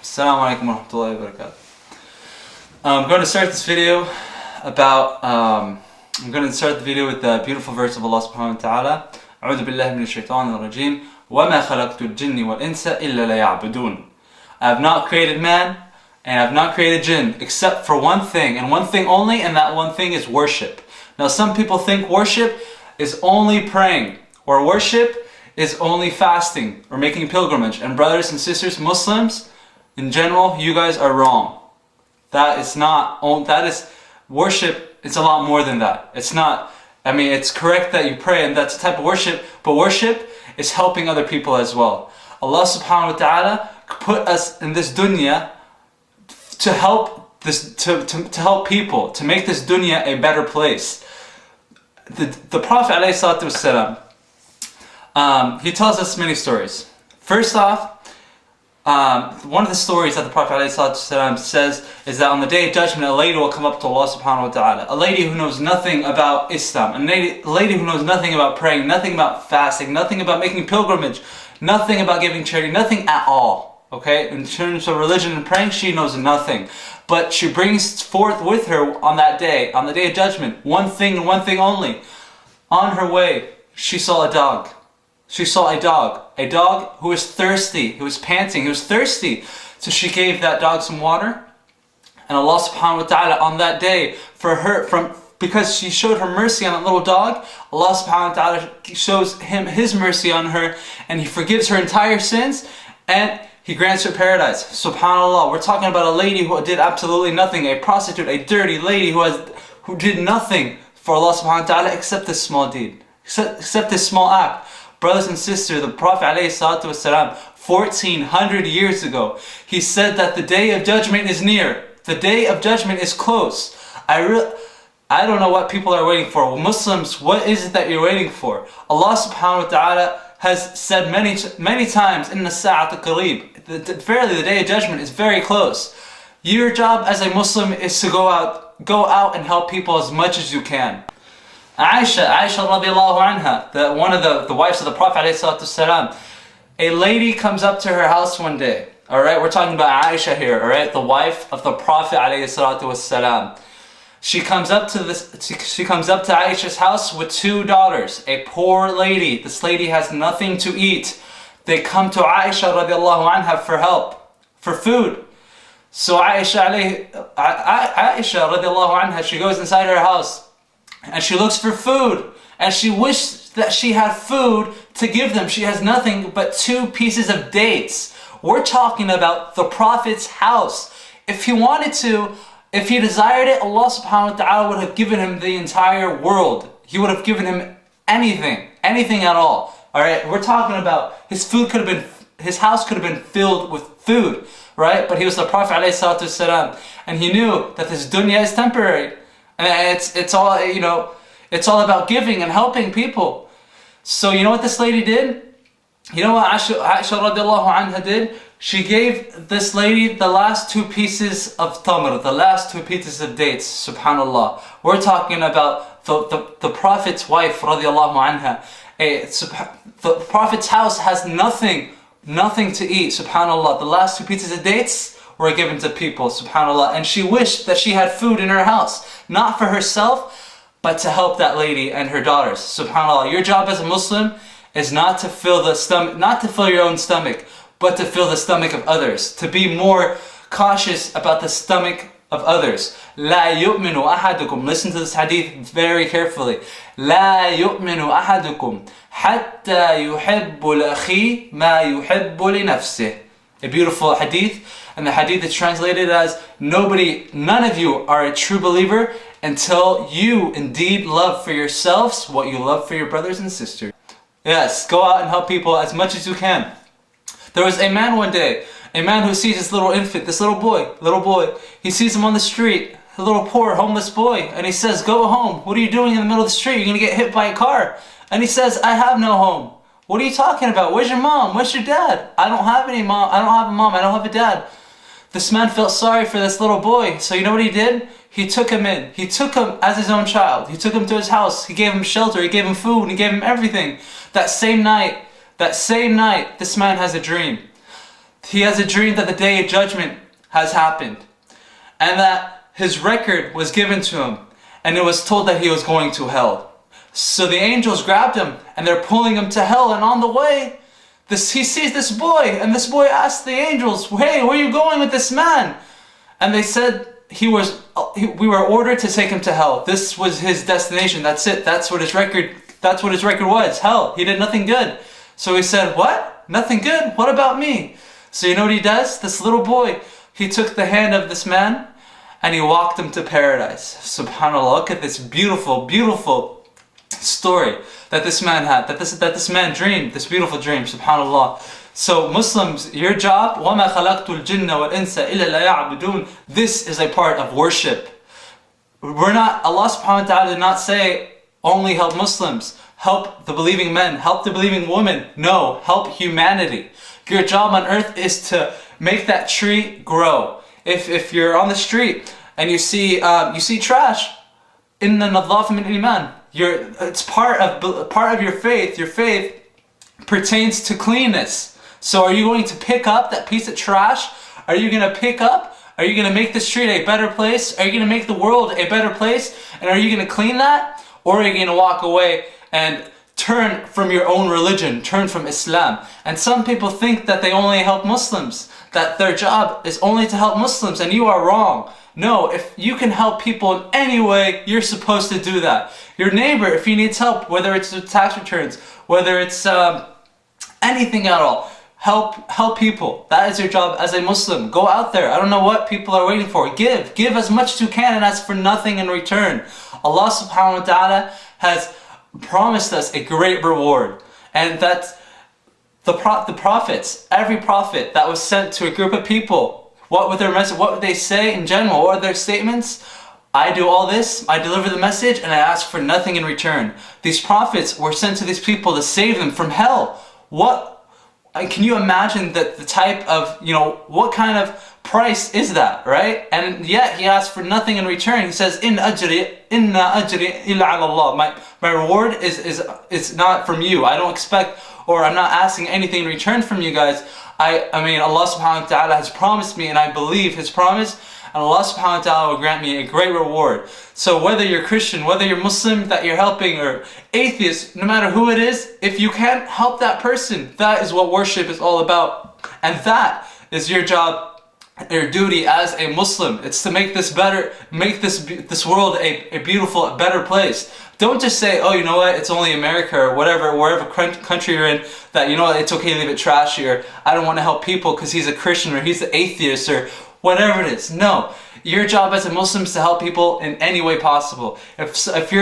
Assalamu alaikum wa rahmatullahi wa barakatuh. I'm going to start this video with the beautiful verse of Allah subhanahu wa ta'ala. أعوذ بالله من الشيطان الرجيم وما خلقت الجن والإنس إلا ليعبدون. I have not created man and I have not created jinn except for one thing and one thing only, and that one thing is worship. Now some people think worship is only praying, or worship is only fasting or making pilgrimage. And brothers and sisters, Muslims in general, you guys are wrong. That is worship. It's a lot more than that. It's not, I mean, it's correct that you pray and that's a type of worship, but worship is helping other people as well. Allah subhanahu wa ta'ala put us in this dunya to help people, to make this dunya a better place. The Prophet ﷺ, he tells us many stories. First off, one of the stories that the Prophet ﷺ says is that on the Day of Judgment, a lady will come up to Allah subhanahu wa ta'ala. A lady who knows nothing about Islam. A lady who knows nothing about praying, nothing about fasting, nothing about making pilgrimage, nothing about giving charity, nothing at all. Okay? In terms of religion and praying, she knows nothing. But she brings forth with her on that day, on the Day of Judgment, one thing and one thing only. On her way, she saw a dog. She saw a dog who was thirsty, who was panting, who was thirsty. So she gave that dog some water. And Allah subhanahu wa ta'ala on that day, because she showed her mercy on that little dog, Allah subhanahu wa ta'ala shows him His mercy on her, and He forgives her entire sins, and He grants her paradise. SubhanAllah, we're talking about a lady who did absolutely nothing, a prostitute, a dirty lady who did nothing for Allah subhanahu wa ta'ala except this small deed, except this small act. Brothers and sisters, the Prophet ﷺ, 1400 years ago, he said that the Day of Judgment is near. The Day of Judgment is close. I don't know what people are waiting for. Muslims, what is it that you're waiting for? Allah subhanahu wa ta'ala has said many times, in the Sa'at al-Qarib, verily the Day of Judgment is very close. Your job as a Muslim is to go out and help people as much as you can. Aisha radiallahu anha, one of the wives of the Prophet ﷺ, a lady comes up to her house one day. Alright, we're talking about Aisha here, alright, the wife of the Prophet ﷺ. She comes up to Aisha's house with two daughters, a poor lady. This lady has nothing to eat. They come to Aisha radiallahu anha for help, for food. So Aisha radiallahu anha, she goes inside her house and she looks for food, and she wished that she had food to give them. She has nothing but 2 pieces of dates. We're talking about the Prophet's house. If he wanted to, if he desired it, Allah subhanahu wa ta'ala would have given him the entire world. He would have given him anything at all. Alright, we're talking about his house could have been filled with food, right? But he was the Prophet ﷺ, and he knew that this dunya is temporary. And it's all, it's all about giving and helping people. So you know what this lady did? You know what Aisha radiallahu anha did? She gave this lady the last 2 pieces of tamr, the last 2 pieces of dates, subhanallah. We're talking about the Prophet's wife radiallahu anha. The Prophet's house has nothing to eat, subhanallah. The last 2 pieces of dates were given to people, subhanallah, and she wished that she had food in her house, not for herself, but to help that lady and her daughters, subhanallah. Your job as a Muslim is not to fill your own stomach, but to fill the stomach of others, to be more cautious about the stomach of others. لا يؤمن أحدكم, listen to this hadith very carefully. لا يؤمن أحدكم حتى يحب لأخيه ما يحب لنفسه. A beautiful hadith, and the hadith is translated as, none of you are a true believer until you indeed love for yourselves what you love for your brothers and sisters. Yes, go out and help people as much as you can. There was a man one day, a man who sees this little infant, this little boy, he sees him on the street, a little poor homeless boy, and he says, go home. What are you doing in the middle of the street? You're going to get hit by a car. And he says, I have no home. What are you talking about? Where's your mom? Where's your dad? I don't have any mom. I don't have a mom. I don't have a dad. This man felt sorry for this little boy. So you know what he did? He took him in. He took him as his own child. He took him to his house. He gave him shelter. He gave him food. He gave him everything. That same night, this man has a dream. he has a dream that the day of judgment has happened, and that his record was given to him, and it was told that he was going to hell. So the angels grabbed him, and they're pulling him to hell, and on the way, he sees this boy, and this boy asks the angels, "Hey, where are you going with this man?" And they said we were ordered to take him to hell. This was his destination. That's it. That's what his record was. Hell. He did nothing good. So he said, "What? Nothing good? What about me?" So you know what he does? This little boy, he took the hand of this man and he walked him to paradise. SubhanAllah. Look at this beautiful, beautiful story that this man had, that this man dreamed, this beautiful dream. SubhanAllah. So Muslims, your job, وَمَا خَلَقْتُ الْجِنَّ وَالْإِنسَ إِلَّا لَيَعْبُدُونَ. This is a part of worship. Allah subhanahu wa ta'ala did not say only help Muslims, help the believing men, help the believing women. No, help humanity. Your job on earth is to make that tree grow. If you're on the street and you see trash, inna nadhafa min iman. It's part of your faith. Your faith pertains to cleanness. So are you going to pick up that piece of trash? Are you going to make the street a better place? Are you going to make the world a better place? And are you going to clean that? Or are you going to walk away and turn from your own religion, turn from Islam? And some people think that they only help Muslims, that their job is only to help Muslims, and you are wrong. No, if you can help people in any way, you're supposed to do that. Your neighbor, if he needs help, whether it's with tax returns, whether it's anything at all, help people. That is your job as a Muslim. Go out there. I don't know what people are waiting for. Give as much as you can and ask for nothing in return. Allah subhanahu wa ta'ala has promised us a great reward, and that the prophets, every prophet that was sent to a group of people, what would their message, what would they say in general? What are their statements? I do all this, I deliver the message, and I ask for nothing in return. These prophets were sent to these people to save them from hell. Can you imagine that the type of, what kind of price is that, right? And yet he asks for nothing in return. He says, inna ajri illa ala Allah. My reward is not from you. I don't expect, or I'm not asking anything in return from you guys. I mean, Allah subhanahu wa ta'ala has promised me, and I believe His promise, and Allah subhanahu wa ta'ala will grant me a great reward. So whether you're Christian, whether you're Muslim that you're helping, or atheist, no matter who it is, if you can help that person, that is what worship is all about. And that is your job, your duty as a Muslim. It's to make this better, make this world a beautiful, a better place. Don't just say, oh, you know what, it's only America or whatever, wherever country you're in, that, you know what, it's okay to leave it trashy, or I don't want to help people because he's a Christian or he's an atheist or whatever it is. No, your job as a Muslim is to help people in any way possible. If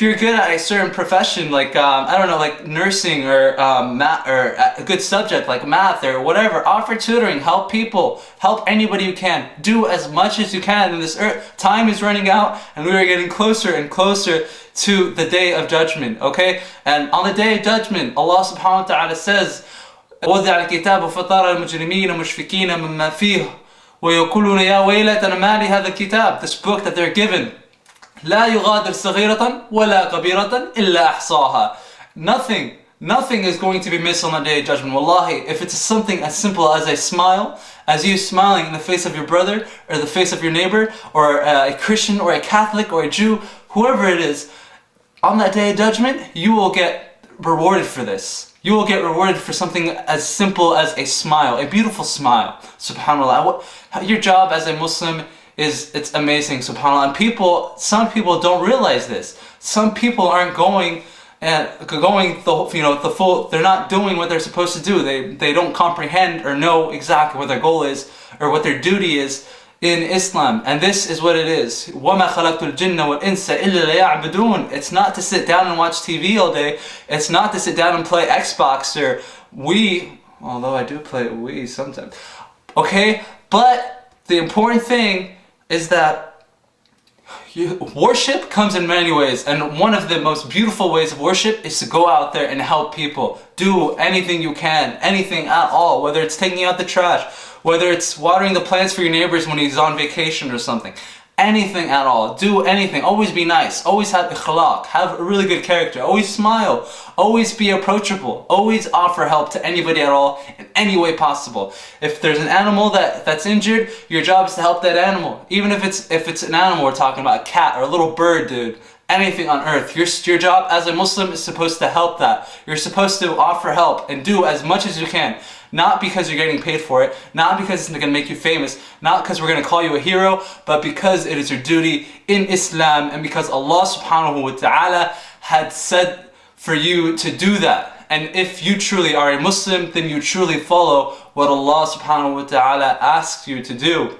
you're good at a certain profession, like I don't know, like nursing or math, or a good subject like math or whatever, offer tutoring, help people, help anybody you can. Do as much as you can. And this time is running out, and we are getting closer and closer to the day of judgment. Okay, and on the day of judgment, Allah subhanahu wa ta'ala says, وَوَضِعَ الْكِتَابُ فَتَرَى الْمُجْرِمِينَ مُشْفِقِينَ مِمَّا فِيهِ وَيَقُولُونَ يَا وَيْلَتَنَا مَا لِهَذَا الْكِتَابِ. This book that they're given, لا يغادر صغيرة ولا كبيرة إلا أحصاها. Nothing is going to be missed on the day of judgment. Wallahi, if it's something as simple as a smile, as you smiling in the face of your brother or the face of your neighbor, or a Christian or a Catholic or a Jew, whoever it is, on that day of judgment, you will get rewarded for this. You will get rewarded for something as simple as a smile, a beautiful smile. SubhanAllah. Your job as a Muslim it's amazing, subhanAllah. And some people don't realize this. Some people aren't going the full, they're not doing what they're supposed to do. They don't comprehend or know exactly what their goal is or what their duty is in Islam. And this is what it is. وَمَا خَلَقْتُ الْجِنَّ وَالْإِنسَ إِلَّا لِيَعْبُدُونَ. It's not to sit down and watch TV all day. It's not to sit down and play Xbox or Wii, although I do play Wii sometimes. Okay? But the important thing is that worship comes in many ways, and one of the most beautiful ways of worship is to go out there and help people. Do anything you can, anything at all, whether it's taking out the trash, whether it's watering the plants for your neighbors when he's on vacation or something. anything at all. Do anything. Always be nice. Always have ikhlaq. Have a really good character. Always smile. Always be approachable. Always offer help to anybody at all in any way possible. If there's an animal that's injured, your job is to help that animal. Even if it's an animal we're talking about, a cat or a little bird, dude. Anything on earth. Your job as a Muslim is supposed to help that. You're supposed to offer help and do as much as you can. Not because you're getting paid for it, not because it's going to make you famous, not because we're going to call you a hero, but because it is your duty in Islam and because Allah subhanahu wa ta'ala had said for you to do that. And if you truly are a Muslim, then you truly follow what Allah subhanahu wa ta'ala asks you to do.